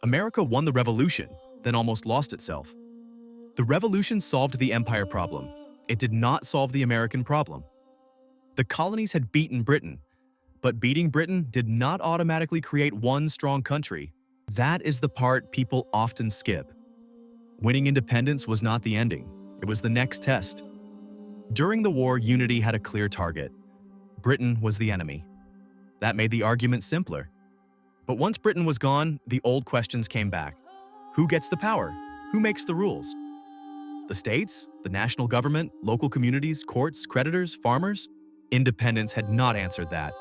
America won the revolution, then almost lost itself. The revolution solved the empire problem. It did not solve the American problem. The colonies had beaten Britain, but beating Britain did not automatically create one strong country. That is the part people often skip. Winning independence was not the ending. It was the next test. During the war, unity had a clear target. Britain was the enemy. That made the argument simpler. But once Britain was gone, the old questions came back. Who gets the power? Who makes the rules? The states? The national government? Local communities? Courts? Creditors? Farmers? Independence had not answered that.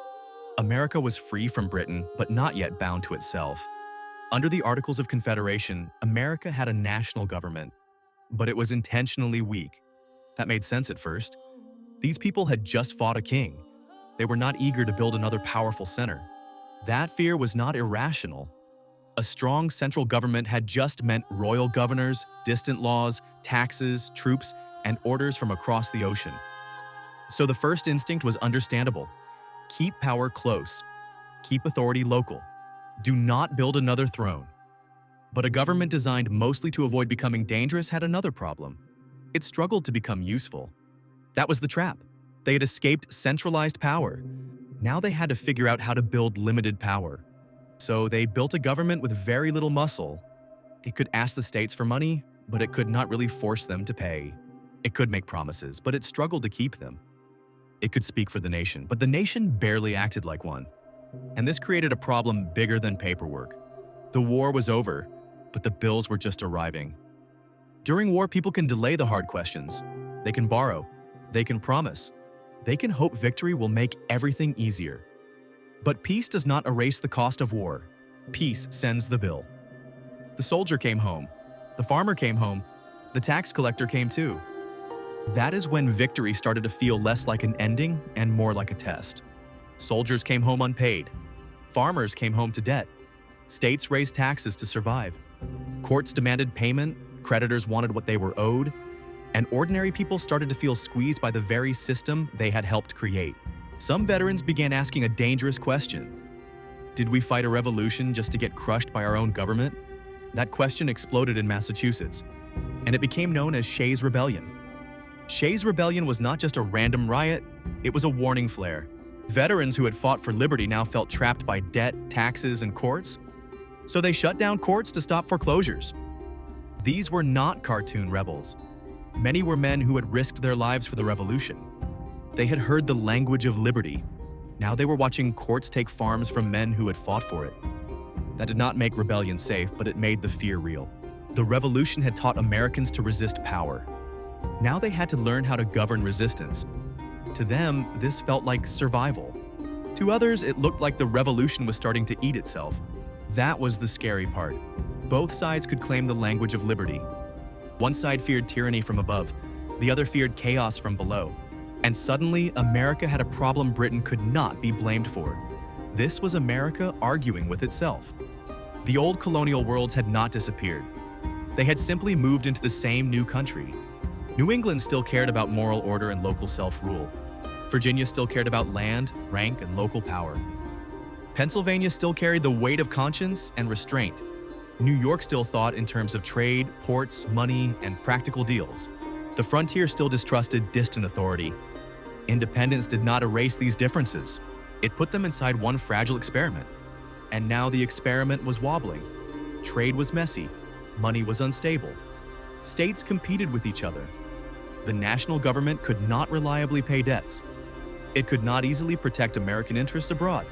America was free from Britain, but not yet bound to itself. Under the Articles of Confederation, America had a national government, but it was intentionally weak. That made sense at first. These people had just fought a king. They were not eager to build another powerful center. That fear was not irrational. A strong central government had just meant royal governors, distant laws, taxes, troops, and orders from across the ocean. So the first instinct was understandable. Keep power close. Keep authority local. Do not build another throne. But a government designed mostly to avoid becoming dangerous had another problem. It struggled to become useful. That was the trap. They had escaped centralized power. Now they had to figure out how to build limited power. So they built a government with very little muscle. It could ask the states for money, but it could not really force them to pay. It could make promises, but it struggled to keep them. It could speak for the nation, but the nation barely acted like one. And this created a problem bigger than paperwork. The war was over, but the bills were just arriving. During war, people can delay the hard questions. They can borrow. They can promise. They can hope victory will make everything easier. But peace does not erase the cost of war. Peace sends the bill. The soldier came home. The farmer came home. The tax collector came too. That is when victory started to feel less like an ending and more like a test. Soldiers came home unpaid. Farmers came home to debt. States raised taxes to survive. Courts demanded payment. Creditors wanted what they were owed. And ordinary people started to feel squeezed by the very system they had helped create. Some veterans began asking a dangerous question. Did we fight a revolution just to get crushed by our own government? That question exploded in Massachusetts, and it became known as Shays Rebellion. Shays Rebellion was not just a random riot, it was a warning flare. Veterans who had fought for liberty now felt trapped by debt, taxes, and courts. So they shut down courts to stop foreclosures. These were not cartoon rebels. Many were men who had risked their lives for the revolution. They had heard the language of liberty. Now they were watching courts take farms from men who had fought for it. That did not make rebellion safe, but it made the fear real. The revolution had taught Americans to resist power. Now they had to learn how to govern resistance. To them, this felt like survival. To others, it looked like the revolution was starting to eat itself. That was the scary part. Both sides could claim the language of liberty. One side feared tyranny from above, the other feared chaos from below. And suddenly, America had a problem Britain could not be blamed for. This was America arguing with itself. The old colonial worlds had not disappeared. They had simply moved into the same new country. New England still cared about moral order and local self-rule. Virginia still cared about land, rank, and local power. Pennsylvania still carried the weight of conscience and restraint. New York still thought in terms of trade, ports, money, and practical deals. The frontier still distrusted distant authority. Independence did not erase these differences. It put them inside one fragile experiment. And now the experiment was wobbling. Trade was messy. Money was unstable. States competed with each other. The national government could not reliably pay debts. It could not easily protect American interests abroad.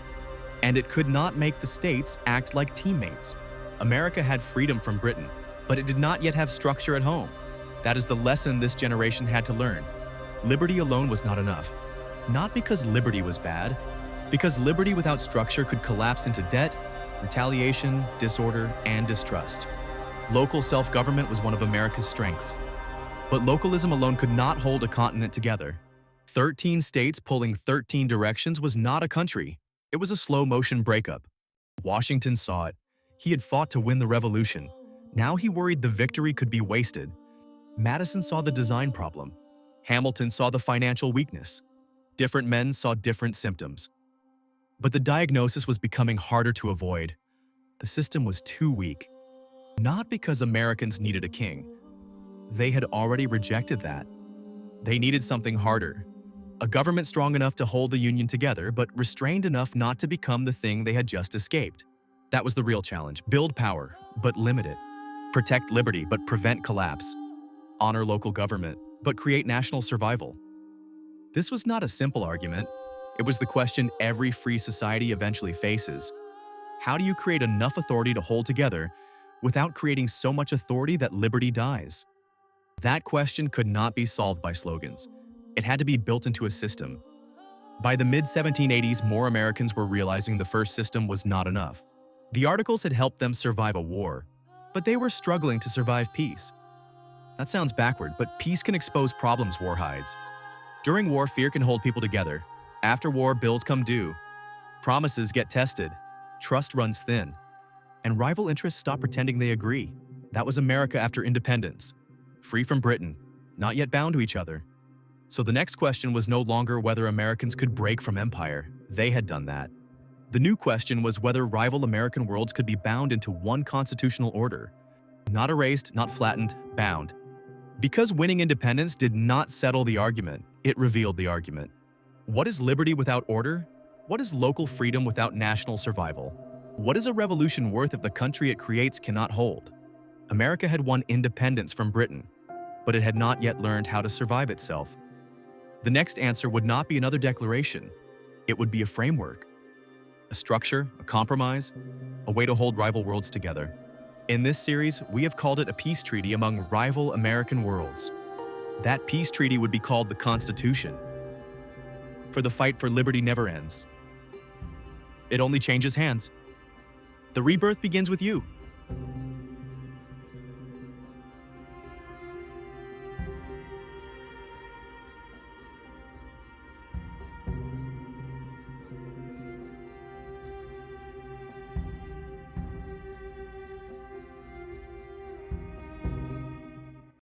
And it could not make the states act like teammates. America had freedom from Britain, but it did not yet have structure at home. That is the lesson this generation had to learn. Liberty alone was not enough. Not because liberty was bad, because liberty without structure could collapse into debt, retaliation, disorder, and distrust. Local self-government was one of America's strengths. But localism alone could not hold a continent together. 13 states pulling 13 directions was not a country. It was a slow-motion breakup. Washington saw it. He had fought to win the revolution. Now he worried the victory could be wasted. Madison saw the design problem. Hamilton saw the financial weakness. Different men saw different symptoms. But the diagnosis was becoming harder to avoid. The system was too weak. Not because Americans needed a king. They had already rejected that. They needed something harder. A government strong enough to hold the Union together, but restrained enough not to become the thing they had just escaped. That was the real challenge. Build power, but limit it. Protect liberty, but prevent collapse. Honor local government, but create national survival. This was not a simple argument. It was the question every free society eventually faces. How do you create enough authority to hold together without creating so much authority that liberty dies? That question could not be solved by slogans. It had to be built into a system. By the mid-1780s, more Americans were realizing the first system was not enough. The Articles had helped them survive a war, but they were struggling to survive peace. That sounds backward, but peace can expose problems war hides. During war, fear can hold people together. After war, bills come due. Promises get tested. Trust runs thin. And rival interests stop pretending they agree. That was America after independence. Free from Britain, not yet bound to each other. So the next question was no longer whether Americans could break from empire. They had done that. The new question was whether rival American worlds could be bound into one constitutional order. Not erased, not flattened, bound. Because winning independence did not settle the argument, it revealed the argument. What is liberty without order? What is local freedom without national survival? What is a revolution worth if the country it creates cannot hold? America had won independence from Britain, but it had not yet learned how to survive itself. The next answer would not be another declaration. It would be a framework, a structure, a compromise, a way to hold rival worlds together. In this series, we have called it a peace treaty among rival American worlds. That peace treaty would be called the Constitution. For the fight for liberty never ends. It only changes hands. The rebirth begins with you.